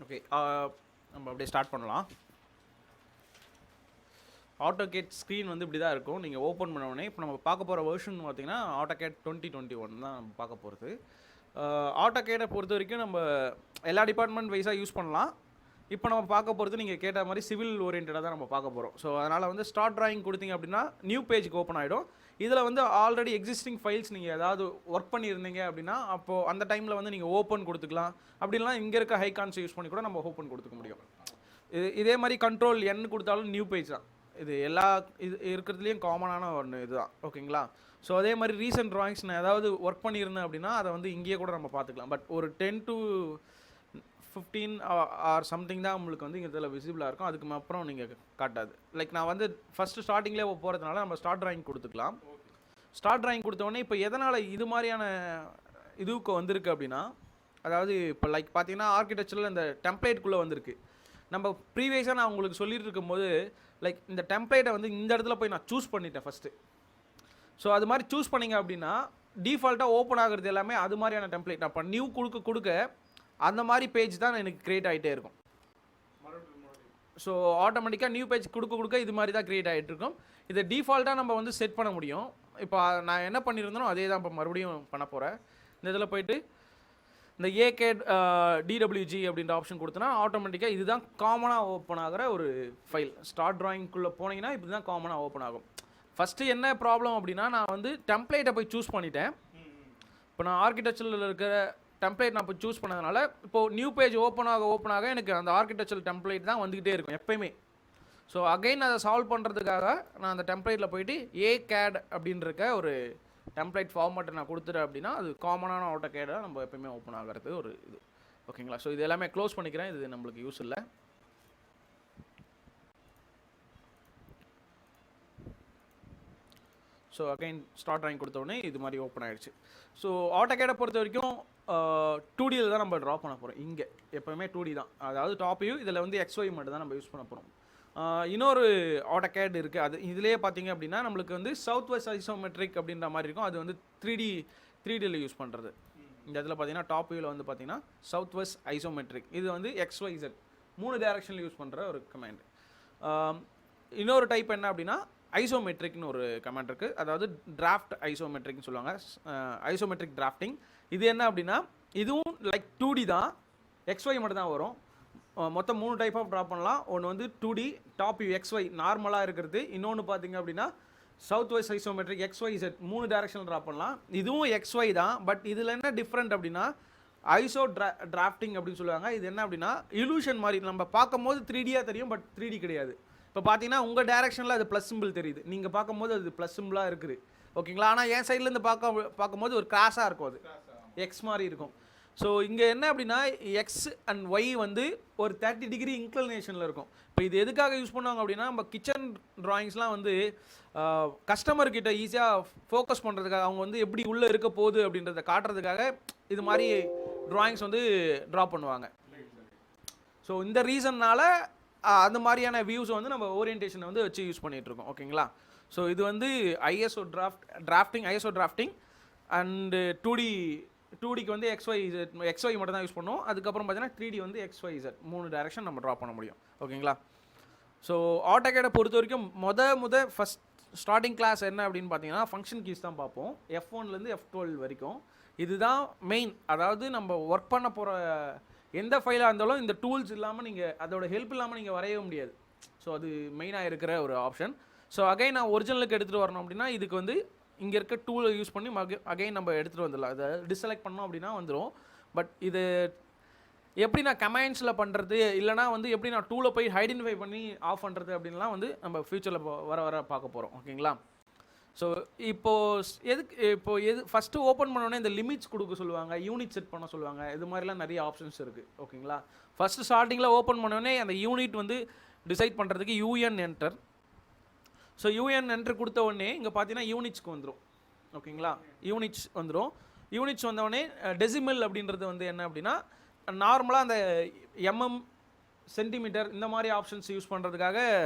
Okay, நம்ம அப்படியே start பண்ணலாம். ஆட்டோகேட் ஸ்க்ரீன் வந்து இப்படி தான் இருக்கும். நீங்கள் ஓப்பன் பண்ண உடனே இப்போ நம்ம பார்க்க போகிற வெர்ஷன் பார்த்தீங்கன்னா ஆட்டோகேட் 2021 தான் நம்ம பார்க்க போகிறது. ஆட்டோகேட்டை பொறுத்த வரைக்கும் நம்ம எல்லா டிபார்ட்மெண்ட் வைஸாக யூஸ் பண்ணலாம். இப்போ நம்ம பார்க்க போகிறது நீங்கள் கேட்ட மாதிரி சிவில் ஓரியன்டாக தான் நம்ம பார்க்க போகிறோம். ஸோ அதனால் வந்து ஸ்டார்ட் டிராயிங் கொடுத்தீங்க அப்படின்னா நியூ பேஜுக்கு ஓப்பன் ஆகிடும். இதில் வந்து ஆல்ரெடி எக்ஸிஸ்டிங் ஃபைல்ஸ் நீங்கள் ஏதாவது ஒர்க் பண்ணியிருந்தீங்க அப்படின்னா அப்போது அந்த டைமில் வந்து நீங்கள் ஓப்பன் கொடுத்துக்கலாம். அப்படின்லாம் இங்கே இருக்க ஹைகான்ஸ் யூஸ் பண்ணி கூட நம்ம ஓப்பன் கொடுத்துக்க முடியும். இதே மாதிரி கண்ட்ரோல் என் கொடுத்தாலும் நியூ பேஜ் தான். இது எல்லா இது இருக்கிறதுலேயும் காமனான ஒன்று இதுதான். ஓகேங்களா? ஸோ அதே மாதிரி ரீசெண்ட் ட்ராயிங்ஸ் நான் ஏதாவது ஒர்க் பண்ணியிருந்தேன் அப்படின்னா அதை வந்து இங்கேயே கூட நம்ம பார்த்துக்கலாம். பட் ஒரு 10 to 15 ஆர் சம்திங் தான் உங்களுக்கு வந்து இதில் விசிபிளாக இருக்கும். அதுக்கு அப்புறம் நீங்கள் காட்டாது. லைக் நான் வந்து ஃபஸ்ட்டு ஸ்டார்டிங்லேயே போகிறதுனால நம்ம ஸ்டார்ட் டிராயிங் கொடுத்துக்கலாம். ஸ்டார்ட் டிராயிங் கொடுத்தோடனே இப்போ எதனால் இது மாதிரியான இதுக்கு வந்திருக்கு அப்படின்னா, அதாவது இப்போ லைக் பார்த்தீங்கன்னா ஆர்கிடெக்சரில் இந்த டெம்ப்ளேட்குள்ளே வந்திருக்கு. நம்ம ப்ரீவியஸாக நான் உங்களுக்கு சொல்லிட்டு இருக்கும்போது லைக் இந்த டெம்ப்ளேட்டை வந்து இந்த இடத்துல போய் நான் சூஸ் பண்ணிட்டேன் ஃபஸ்ட்டு. ஸோ அது மாதிரி சூஸ் பண்ணிங்க அப்படின்னா டிஃபால்ட்டாக ஓப்பன் ஆகிறது எல்லாமே அது மாதிரியான டெம்ப்ளேட். அப்போ நியூ கொடுக்க அந்த மாதிரி பேஜ் தான் எனக்கு க்ரியேட் ஆகிட்டே இருக்கும். ஸோ ஆட்டோமேட்டிக்காக நியூ பேஜ் கொடுக்க இது மாதிரி தான் க்ரியேட் ஆகிட்டு இருக்கும். இதை டிஃபால்ட்டாக நம்ம வந்து செட் பண்ண முடியும். இப்போ நான் என்ன பண்ணியிருந்தேனோ அதே தான் இப்போ மறுபடியும் பண்ண போகிறேன். இந்த இதில் போய்ட்டு இந்த ஏகேட் டிடபிள்யூஜி அப்படின்ற ஆப்ஷன் கொடுத்தனா ஆட்டோமேட்டிக்காக இதுதான் காமனாக ஓப்பன் ஆகிற ஒரு ஃபைல். ஸ்டார்ட் டிராயிங்குள்ளே போனீங்கன்னா இப்படி தான் காமனாக ஓப்பன் ஆகும். ஃபஸ்ட்டு என்ன ப்ராப்ளம் அப்படின்னா நான் வந்து டெம்ப்ளேட்டை போய் சூஸ் பண்ணிட்டேன். இப்போ நான் ஆர்கிடெக்சரில் இருக்கிற டெம்ப்ளேட் நான் இப்போ சூஸ் பண்ணதுனால இப்போது நியூ பேஜ் ஓப்பன் ஆக எனக்கு அந்த ஆர்கிடெக்சரல் டெம்ப்ளேட் தான் வந்துக்கிட்டே இருக்கும் எப்பயுமே. ஸோ அகைன் அதை சால்வ் பண்ணுறதுக்காக நான் அந்த டெம்ப்ளேட்டில் போயிட்டு ஏகேட் அப்படின்ற ஒரு டெம்ப்ளேட் ஃபார்மேட்டை நான் கொடுத்துட்டேன் அப்படின்னா அது காமனான ஆட்டோகேடாக நம்ம எப்பயுமே ஓப்பன் ஆகிறது ஒரு இது. ஓகேங்களா? ஸோ இது எல்லாமே க்ளோஸ் பண்ணிக்கிறேன். இது நம்மளுக்கு யூஸ் இல்லை. ஸோ அகைன் ஸ்டார்ட் டிராயிங் கொடுத்தோடனே இது மாதிரி ஓப்பன் ஆகிடுச்சு. ஸோ ஆட்டோகேடை பொறுத்த வரைக்கும் 2Dயில் தான் நம்ம ட்ரா பண்ண போகிறோம். இங்கே எப்போவுமே 2D தான். அதாவது டாப் வியூ இதில் வந்து XY மட்டும் தான் நம்ம யூஸ் பண்ண போகிறோம். இன்னொரு ஆட்டோகேட் இருக்குது. அது இதிலேயே பார்த்தீங்க அப்படின்னா நம்மளுக்கு வந்து சவுத் வெஸ்ட் ஐசோமெட்ரிக் அப்படின்ற மாதிரி இருக்கும். அது வந்து 3Dயில் யூஸ் பண்ணுறது. இந்த இடத்துல பார்த்தீங்கன்னா டாப் வியூவில் வந்து பார்த்தீங்கன்னா சவுத் வெஸ்ட் ஐசோமெட்ரிக். இது வந்து XYZ 3 டைரக்ஷனில் யூஸ் பண்ணுற ஒரு கமாண்ட். இன்னொரு டைப் என்ன அப்படின்னா ஐசோமெட்ரிக்னு ஒரு கமாண்ட் இருக்குது. அதாவது டிராஃப்ட் ஐசோமெட்ரிக்னு சொல்லுவாங்க. ஐசோமெட்ரிக் டிராஃப்டிங் இது என்ன அப்படின்னா இதுவும் லைக் 2D தான். XY மட்டும் தான் வரும். மொத்தம் 3 டைப் ஆஃப் ட்ரா பண்ணலாம். ஒன்று வந்து 2D டாப் வியூ XY நார்மலாக இருக்கிறது. இன்னொன்று பார்த்தீங்க அப்படின்னா சவுத் வெஸ்ட் ஐசோமெட்ரிக் XYZ 3 டைரக்ஷனில் ட்ரா பண்ணலாம். இதுவும் XY தான். பட் இதில் என்ன டிஃப்ரெண்ட் அப்படின்னா ஐசோ டிராஃப்டிங் அப்படின்னு சொல்லுவாங்க. இது என்ன அப்படின்னா இலூஷன் மாதிரி நம்ம பார்க்கும்போது 3Dயாக தெரியும். பட் 3D கிடையாது. இப்போ பார்த்தீங்கன்னா உங்கள் டேரெக்ஷனில் அது ப்ளஸ் சிம்பிள் தெரியுது. நீங்கள் பார்க்கும்போது அது ப்ளஸ் சிம்பிளாக இருக்குது. ஓகேங்களா? ஆனால் என் சைட்லேருந்து பார்க்கும்போது ஒரு கிராஸாக இருக்கும். அது எக்ஸ் மாதிரி இருக்கும். ஸோ இங்கே என்ன அப்படின்னா எக்ஸ் அண்ட் ஒய் வந்து ஒரு 30 டிகிரி இன்க்ளினேஷனில் இருக்கும். இப்போ இது எதுக்காக யூஸ் பண்ணுவாங்க அப்படின்னா நம்ம கிச்சன் ட்ராயிங்ஸ்லாம் வந்து கஸ்டமர்கிட்ட ஈஸியாக ஃபோக்கஸ் பண்ணுறதுக்காக அவங்க வந்து எப்படி உள்ளே இருக்க போகுது அப்படின்றத காட்டுறதுக்காக இது மாதிரி ட்ராயிங்ஸ் வந்து ட்ரா பண்ணுவாங்க. ஸோ இந்த ரீசன்னால் அந்த மாதிரியான வியூஸை வந்து நம்ம ஓரியன்டேஷனை வந்து வச்சு யூஸ் பண்ணிகிட்ருக்கோம். ஓகேங்களா? ஸோ இது வந்து ஐஎஸ்ஓ டிராஃப்டிங் அண்டு 2Dக்கு வந்து XY மட்டும் தான் யூஸ் பண்ணுவோம். அதுக்கப்புறம் பார்த்தீங்கன்னா 3D வந்து XYZ 3 டைரக்ஷன் நம்ம ட்ரா பண்ண முடியும். ஓகேங்களா? ஸோ ஆட்டோகேடை பொறுத்த வரைக்கும் ஃபஸ்ட் ஸ்டார்டிங் கிளாஸ் என்ன அப்படின்னு பார்த்தீங்கன்னா ஃபங்க்ஷன் கீஸ் தான் பார்ப்போம். F1லேருந்து F12 வரைக்கும் இதுதான் மெயின். அதாவது நம்ம ஒர்க் பண்ண போகிற எந்த ஃபைலாக இருந்தாலும் இந்த டூல்ஸ் இல்லாமல் நீங்கள் அதோட ஹெல்ப் இல்லாமல் நீங்கள் வரையவே முடியாது. ஸோ அது மெயினாக இருக்கிற ஒரு ஆப்ஷன். ஸோ அகைன் நான் ஒரிஜினலுக்கு எடுத்துகிட்டு வரணும் அப்படின்னா இதுக்கு வந்து இங்கே இருக்க டூலை யூஸ் பண்ணி அகைன் நம்ம எடுத்துகிட்டு வந்துடலாம். அதை டிஸ்செலக்ட் பண்ணோம் அப்படின்னா வந்துடும். பட் இது எப்படி நான் கமெண்ட்ஸில் பண்ணுறது இல்லைனா வந்து எப்படி நான் டூலை போய் ஐடென்டிஃபை பண்ணி ஆஃப் பண்ணுறது அப்படின்லாம் வந்து நம்ம ஃப்யூச்சரில் வர பார்க்க போகிறோம். ஓகேங்களா? ஸோ எது ஃபஸ்ட்டு ஓப்பன் பண்ணோன்னே இந்த லிமிட்ஸ் கொடுக்க சொல்லுவாங்க, யூனிட் செட் பண்ண சொல்லுவாங்க. இது மாதிரிலாம் நிறைய ஆப்ஷன்ஸ் இருக்குது. ஓகேங்களா? ஃபஸ்ட்டு ஸ்டார்டிங்கில் ஓப்பன் பண்ணோடனே அந்த யூனிட் வந்து டிசைட் பண்ணுறதுக்கு UN enter. So UN enter கொடுத்த உடனே இங்கே பார்த்தீங்கன்னா யூனிட்ஸ்க்கு வந்துடும். ஓகேங்களா? யூனிட்ஸ் வந்துடும். யூனிட்ஸ் வந்தோடனே டெசிமல் அப்படின்றது வந்து என்ன அப்படின்னா நார்மலாக அந்த MM சென்டிமீட்டர் இந்த மாதிரி ஆப்ஷன்ஸ் யூஸ் பண்ணுறதுக்காக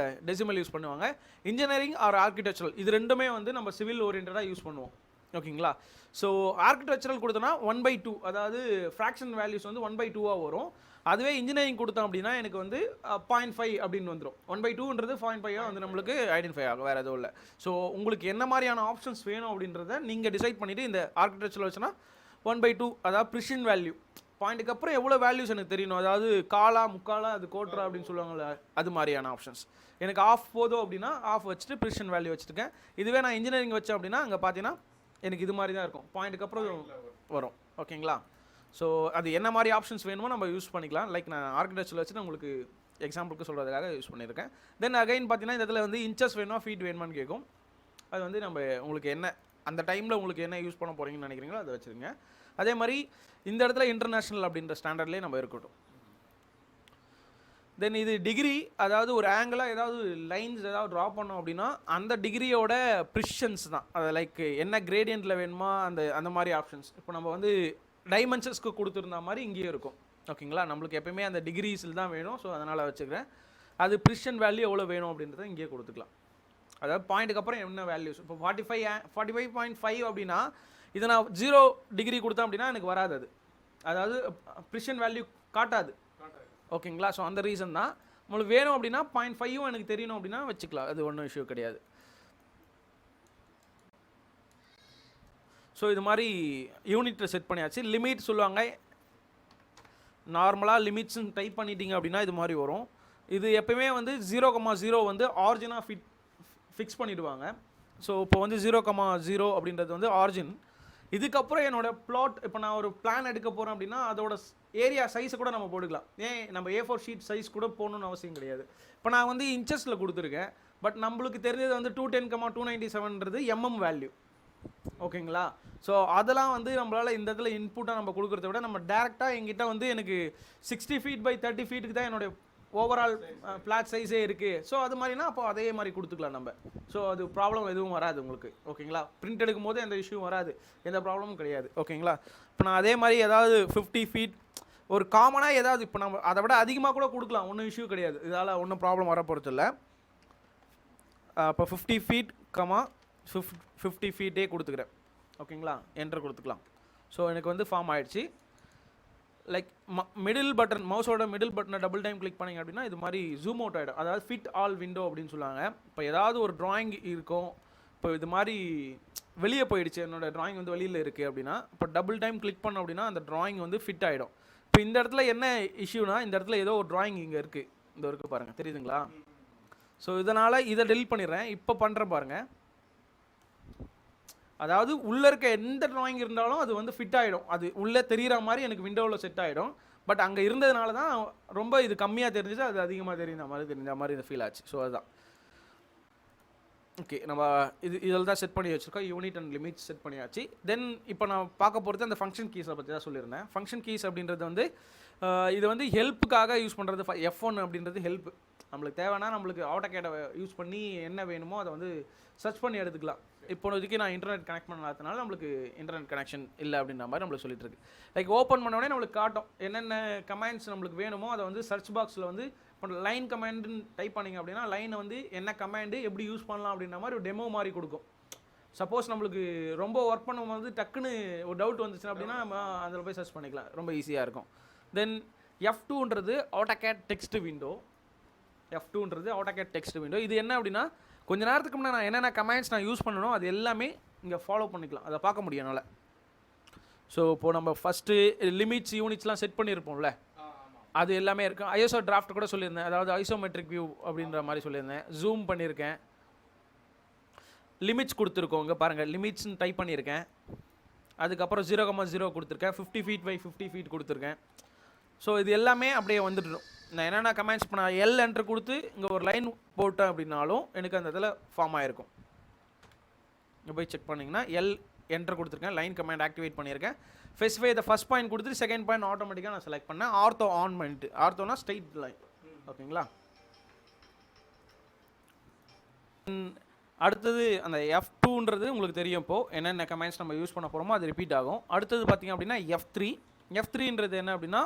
டெசிமல் யூஸ் பண்ணுவாங்க. இன்ஜினியரிங் ஆர் ஆர்கிடெக்சரல் இது ரெண்டுமே வந்து நம்ம சிவில் ஓரியன்டாக யூஸ் பண்ணுவோம். ஓகேங்களா. ஸோ ஆர்கிடெக்சரல் கொடுத்தோன்னா 1/2, அதாவது ஃப்ராக்ஷன் வேல்யூஸ் வந்து 1/2 வரும். அதுவே இன்ஜினியரிங் கொடுத்தோம் அப்படின்னா எனக்கு வந்து 0.5 அப்படின்னு வந்துடும். 1/2ன்றது 0.5 வந்து நம்மளுக்கு ஐடென்டிஃபை ஆகும், வேறு எதுவும் இல்லை. ஸோ உங்களுக்கு என்ன மாதிரியான ஆப்ஷன்ஸ் வேணும் அப்படின்றத நீங்கள் டிசைட் பண்ணிவிட்டு இந்த ஆர்கிடெக்சரல் வச்சுன்னா 1/2, அதாவது ப்ரிஷன் வேல்யூ பாயிண்ட்டுக்கு அப்புறம் எவ்வளோ வேல்யூஸ் எனக்கு தெரியணும், அதாவது காலா முக்காலா அது கோட்ரா அப்படின்னு சொல்லுவாங்கள்ல, அது மாதிரியான ஆப்ஷன்ஸ். எனக்கு ஆஃப் போதும் அப்படின்னா ஆஃப் வச்சுட்டு ப்ரிஷன் வேல்யூ வச்சுருக்கேன். இதுவே நான் இன்ஜினியரிங் வச்சேன் அப்படின்னா அங்கே பார்த்தீங்கன்னா எனக்கு இது மாதிரி தான் இருக்கும், பாயிண்ட்டுக்கு அப்புறம் வரும். ஓகேங்களா. ஸோ அது என்ன மாதிரி ஆப்ஷன்ஸ் வேணுமோ நம்ம யூஸ் பண்ணிக்கலாம். லைக் நான் ஆர்கிடெக்சர் வச்சுட்டு உங்களுக்கு எக்ஸாம்பிளுக்கு சொல்கிறதுக்காக யூஸ் பண்ணியிருக்கேன். தென் அகைன் பார்த்தீங்கன்னா இந்த இடத்துல வந்து இன்ச்சஸ் வேணுமா ஃபீட் வேணுமான்னு கேட்கும். அது வந்து நம்ம உங்களுக்கு என்ன அந்த டைமில் உங்களுக்கு என்ன யூஸ் பண்ண போகிறீங்கன்னு நினைக்கிறீங்களோ அதை வச்சுருங்க. அதே மாதிரி இந்த இடத்துல இன்டர்நேஷ்னல் அப்படின்ற ஸ்டாண்டர்ட்லேயே நம்ம இருக்கட்டும். தென் இது டிகிரி, அதாவது ஒரு ஆங்கிளாக ஏதாவது லைன்ஸ் ஏதாவது ட்ரா பண்ணோம் அப்படின்னா அந்த டிகிரியோட ப்ரிஷன்ஸ் தான். அது லைக் என்ன கிரேடியண்ட்டில் வேணுமா அந்த மாதிரி ஆப்ஷன்ஸ். இப்போ நம்ம வந்து டைமென்ஷன்ஸ்க்கு கொடுத்துருந்த மாதிரி இங்கேயும் இருக்கும். ஓகேங்களா. நம்மளுக்கு எப்பயுமே அந்த டிகிரிஸில் தான் வேணும். ஸோ அதனால் வச்சுக்கிறேன். அது ப்ரிஷன் வேல்யூ எவ்வளோ வேணும் அப்படின்றத இங்கேயே கொடுத்துக்கலாம். அதாவது பாயிண்ட்டுக்கு அப்புறம் என்ன வேல்யூஸ். இப்போ 45.5 அப்படின்னா இதை நான் 0 டிகிரி கொடுத்தேன் அப்படின்னா எனக்கு வராது. அதாவது ப்ரிஷன் வேல்யூ காட்டாது. ஓகேங்களா. ஸோ அந்த ரீசன் தான். உங்களுக்கு வேணும் அப்படின்னா 0.5 எனக்கு தெரியணும் அப்படின்னா வச்சுக்கலாம், அது ஒன்றும் இஷ்யூ கிடையாது. ஸோ இது மாதிரி யூனிட்டில் செட் பண்ணியாச்சு. லிமிட் சொல்லுவாங்க. நார்மலாக லிமிட்ஸ்ன்னு டைப் பண்ணிட்டீங்க அப்படின்னா இது மாதிரி வரும். இது எப்பயுமே வந்து 0,0 வந்து ஆரிஜினாக ஃபிக்ஸ் பண்ணிவிடுவாங்க. ஸோ இப்போ வந்து 0,0 அப்படின்றது வந்து ஆரிஜின். இதுக்கப்புறம் என்னோடய ப்ளாட், இப்போ நான் ஒரு பிளான் எடுக்க போகிறேன் அப்படின்னா அதோட ஏரியா சைஸை கூட நம்ம போட்டுக்கலாம். ஏன் நம்ம A4 ஷீட் சைஸ் கூட போகணுன்னு அவசியம் கிடையாது. இப்போ நான் வந்து இன்ச்சஸில் கொடுத்துருக்கேன். பட் நம்மளுக்கு தெரிஞ்சது வந்து 210,297ன்றது வேல்யூ. ஓகேங்களா. ஸோ அதெல்லாம் வந்து நம்மளால் இந்த இடத்துல இன்புட்டாக நம்ம கொடுக்குறத விட நம்ம டேரெக்டாக எங்கிட்ட வந்து எனக்கு 60 feet by 30 feet தான் என்னுடைய ஓவரால் ஃப்ளாட் சைஸே இருக்குது. ஸோ அது மாதிரினா அப்போ அதே மாதிரி கொடுத்துக்கலாம் நம்ம. ஸோ அது ப்ராப்ளம் எதுவும் வராது உங்களுக்கு. ஓகேங்களா. பிரிண்ட் எடுக்கும் போது எந்த இஷ்யூ வராது, எந்த ப்ராப்ளமும் கிடையாது. ஓகேங்களா. இப்போ நான் அதே மாதிரி ஏதாவது 50 feet ஒரு காமனாக ஏதாவது இப்போ நம்ம அதை விட அதிகமாக கூட கொடுக்கலாம், ஒன்றும் இஷ்யூ கிடையாது. இதால் ஒன்றும் ப்ராப்ளம் வர போகிறது இல்லை. இப்போ 50 feet, 50 feet கொடுத்துக்கிறேன். ஓகேங்களா. என்டர் கொடுத்துக்கலாம். ஸோ எனக்கு வந்து ஃபார்ம் ஆகிடுச்சு. லைக் மிடில் பட்டன், மவுஸோட மிடில் பட்டனை டபுள் டைம் கிளிக் பண்ணிங்க அப்படின்னா இது மாதிரி ஜூம் அவுட் ஆகிடும். அதாவது ஃபிட் ஆல் விண்டோ அப்படின்னு சொல்லுவாங்க. இப்போ ஏதாவது ஒரு ட்ராயிங் இருக்கும், இப்போ இது மாதிரி வெளியே போயிடுச்சு, என்னோடய ட்ராயிங் வந்து வெளியில் இருக்குது அப்படின்னா இப்போ டபுள் டைம் கிளிக் பண்ணோம் அப்படின்னா அந்த ட்ராயிங் வந்து ஃபிட் ஆகிடும். இப்போ இந்த இடத்துல என்ன இஷ்யூனா, இந்த இடத்துல ஏதோ ஒரு ட்ராயிங் இங்கே இருக்குது, இந்த இருக்குது பாருங்கள், தெரியுதுங்களா. ஸோ இதனால் இதை டெலிட் பண்ணிடுறேன். இப்போ பண்ணுறேன் பாருங்கள். அதாவது உள்ளே இருக்க எந்த ட்ராயிங் இருந்தாலும் அது வந்து ஃபிட் ஆகிடும். அது உள்ளே தெரிகிற மாதிரி எனக்கு விண்டோவில் செட் ஆகிடும். பட் அங்கே இருந்ததுனால தான் ரொம்ப இது கம்மியாக தெரிஞ்சிச்சு, அது அதிகமாக தெரிஞ்ச மாதிரி இந்த ஃபீல் ஆச்சு. ஸோ அதுதான். ஓகே, நம்ம இதில் தான் செட் பண்ணி வச்சுருக்கோம். யூனிட் அண்ட் லிமிட்ஸ் செட் பண்ணியாச்சு. தென் இப்போ நான் பார்க்க போகிறது அந்த ஃபங்க்ஷன் கீஸை பற்றி தான் சொல்லியிருந்தேன். ஃபங்க்ஷன் கீஸ் அப்படின்றது வந்து இது வந்து ஹெல்ப்புக்காக யூஸ் பண்ணுறது. F1 அப்படின்றது ஹெல்ப். நம்மளுக்கு தேவைன்னா நம்மளுக்கு ஆட்டோகேடை யூஸ் பண்ணி என்ன வேணுமோ அதை வந்து சர்ச் பண்ணி எடுத்துக்கலாம். இப்போதைக்கு நான் இன்டர்நெட் கனெக்ட் பண்ணாதனால நம்மளுக்கு இன்டர்நெட் கனெக்ஷன் இல்லை அப்படின்ற மாதிரி நம்மளுக்கு சொல்லிட்டு இருக்கு. லைக் ஓப்பன் பண்ண உடனே நம்மளுக்கு காட்டும் என்னென்ன கமெண்ட்ஸ் நம்மளுக்கு வேணுமோ அதை வந்து சர்ச் பாக்ஸில் வந்து இப்போ லைன் கமெண்ட்னு டைப் பண்ணிங்க அப்படின்னா லைனை வந்து என்ன கமெண்டு எப்படி யூஸ் பண்ணலாம் அப்படின்ற மாதிரி ஒரு டெமோ மாதிரி கொடுக்கும். சப்போஸ் நம்மளுக்கு ரொம்ப ஒர்க் பண்ணும்போது டக்குன்னு ஒரு டவுட் வந்துச்சுன்னா அப்படின்னா நம்ம அதில் போய் சர்ச் பண்ணிக்கலாம், ரொம்ப ஈஸியாக இருக்கும். தென் F2ன்றது ஆட்டோகேட் டெக்ஸ்ட் விண்டோ. F2ன்றது ஆட்டோகேட் டெக்ஸ்ட் விண்டோ. இது என்ன அப்படின்னா கொஞ்சம் நேரத்துக்கு முன்னாடி நான் என்னென்ன கமெண்ட்ஸ் நான் யூஸ் பண்ணணும் அது எல்லாமே இங்கே ஃபாலோ பண்ணிக்கலாம், அதை பார்க்க முடியும் என்னால். ஸோ இப்போது நம்ம ஃபஸ்ட்டு லிமிட்ஸ் யூனிட்ஸ்லாம் செட் பண்ணியிருப்போம்ல, அது எல்லாமே இருக்கும். ஐஎஸ்ஓ டிராஃப்ட் கூட சொல்லியிருந்தேன், அதாவது ஐசோமெட்ரிக் வியூ அப்படின்ற மாதிரி சொல்லியிருந்தேன். ஜூம் பண்ணியிருக்கேன், லிமிட்ஸ் கொடுத்துருக்கோம். இங்கே பாருங்கள், லிமிட்ஸ்னு டைப் பண்ணியிருக்கேன். அதுக்கப்புறம் 0,0 கொடுத்துருக்கேன், 50 feet by 50 feet கொடுத்துருக்கேன். ஸோ இது எல்லாமே அப்படியே வந்துடும். நான் என்னென்ன கமெண்ட்ஸ் இப்போ நான் எல் என்ட்ரு கொடுத்து இங்கே ஒரு லைன் போட்டேன் அப்படின்னாலும் எனக்கு அந்த இதில் ஃபார்ம் ஆகிருக்கும். இங்கே போய் செக் பண்ணிங்கன்னா எல் என்ட்ரு கொடுத்துருக்கேன், லைன் கமெண்ட் ஆக்டிவேட் பண்ணியிருக்கேன். ஸ்பெசிஃபை த ஃபஸ்ட் பாயிண்ட் கொடுத்துட்டு செகண்ட் பாயிண்ட் ஆட்டோமேட்டிக்காக நான் செலக்ட் பண்ணேன். ஆர்த்தோ ஆன் பண்ணிட்டு, ஆர்த்தோனா ஸ்ட்ரைட் லைன். ஓகேங்களா. அடுத்தது அந்த F2ன்றது உங்களுக்கு தெரியும். இப்போது என்னென்ன கமெண்ட்ஸ் நம்ம யூஸ் பண்ண போகிறோமோ அது ரிப்பீட் ஆகும். அடுத்தது பார்த்திங்க அப்படின்னா F3ன்றது என்ன அப்படின்னா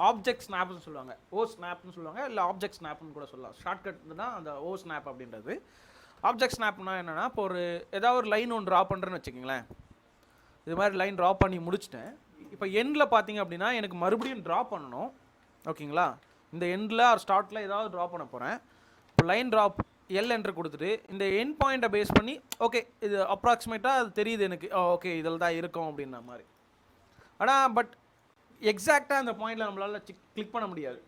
ஆப்ஜெக்ட் ஸ்னாப்னு சொல்லுவாங்க, ஓ ஸ்னாப்னு சொல்லுவாங்க, இல்லை ஆப்ஜெக்ட் ஸ்னாப்னு கூட சொல்லலாம். ஷார்ட்கட் தான் அந்த ஓ ஸ்னாப் அப்படின்றது. ஆப்ஜெக்ட் ஸ்னாப்னா என்னென்னா, இப்போ ஏதாவது ஒரு லைன் ஒன்று ட்ரா பண்ணுறேன்னு வச்சுக்கிங்களேன். இது மாதிரி லைன் ட்ரா பண்ணி முடிச்சிட்டேன். இப்போ எண்டில் பார்த்தீங்க அப்படின்னா எனக்கு மறுபடியும் ட்ரா பண்ணணும். ஓகேங்களா? இந்த எண்டில் ஒரு ஸ்டார்ட்டில் ஏதாவது ட்ரா பண்ண போகிறேன். இப்போ லைன் ட்ராப் எல் என்ட்ரு கொடுத்துட்டு இந்த எண்ட் பாயிண்ட்டை பேஸ் பண்ணி ஓகே இது அப்ராக்சிமேட்டாக அது தெரியுது எனக்கு, ஓகே இதில் தான் இருக்கும் அப்படின்ற மாதிரி. ஆனால் பட் எக்ஸாக்டாக அந்த பாயிண்டில் நம்மளால் கிளிக் பண்ண முடியாது.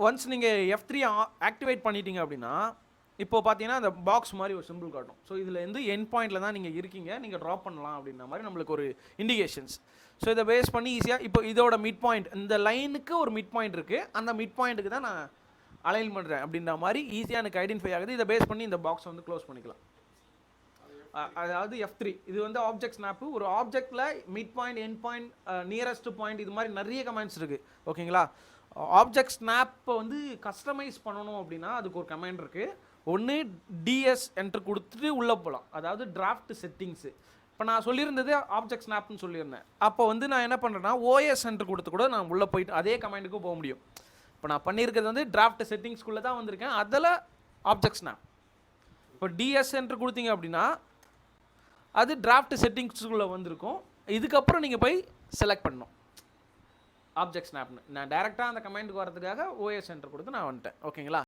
ஒன்ஸ் நீங்கள் F3 ஆக்டிவேட் பண்ணிட்டீங்க அப்படின்னா இப்போ பார்த்தீங்கன்னா அந்த பாக்ஸ் மாதிரி ஒரு சிம்பிள் காட்டும். ஸோ இதில் வந்து எண்ட் பாயிண்டில் தான் நீங்கள் இருக்கீங்க, நீங்கள் ட்ராப் பண்ணலாம் அப்படின்ற மாதிரி நம்மளுக்கு ஒரு இண்டிகேஷன்ஸ். ஸோ இதை பேஸ் பண்ணி ஈஸியாக இப்போ இதோட மிட் பாயிண்ட், இந்த லைனுக்கு ஒரு மிட் பாயிண்ட் இருக்குது, அந்த மிட் பாயிண்ட்டுக்கு தான் நான் அலைன் பண்ணுறேன் அப்படின்ற மாதிரி ஈஸியாக எனக்கு ஐடென்டிஃபை ஆகுது. இதை பேஸ் பண்ணி இந்த பாக்ஸை வந்து க்ளோஸ் பண்ணிக்கலாம். அதாவது F3 இது வந்து ஆப்ஜெக்ட் ஸ்னாப்பு. ஒரு ஆப்ஜெக்டில் mid point, end point, nearest point, இது மாதிரி நிறைய கமெண்ட்ஸ் இருக்குது. ஓகேங்களா? ஆப்ஜெக்ட் ஸ்னாப்பை வந்து கஸ்டமைஸ் பண்ணணும் அப்படின்னா அதுக்கு ஒரு கமெண்ட் இருக்குது. ஒன்று டிஎஸ் என்ட்ரு கொடுத்துட்டு உள்ளே போகலாம், அதாவது டிராஃப்ட் செட்டிங்ஸு. இப்போ நான் சொல்லியிருந்தது ஆப்ஜெக்ட் ஸ்னாப்னு சொல்லியிருந்தேன். அப்போ வந்து நான் என்ன பண்ணுறேன்னா ஓஎஸ் என்ட்ரு கொடுத்து கூட நான் உள்ளே போயிட்டு அதே கமெண்ட்டுக்கு போக முடியும். இப்போ நான் பண்ணியிருக்கிறது வந்து டிராஃப்ட் செட்டிங்ஸ்குள்ளே தான் வந்திருக்கேன், அதில் ஆப்ஜெக்ட் ஸ்னாப். இப்போ டிஎஸ் என்ட்ரு கொடுத்தீங்க அப்படின்னா அது டிராஃப்ட் செட்டிங்ஸ்குள்ளே வந்திருக்கும். இதுக்கப்புறம் நீங்கள் போய் செலக்ட் பண்ணணும் ஆப்ஜெக்ட் ஸ்னாப்னு. நான் டேரெக்டாக அந்த கமெண்ட்டுக்கு வரதுக்காக ஓஎஸ் என்ட்ரு கொடுத்து நான் வந்துட்டேன். ஓகேங்களா?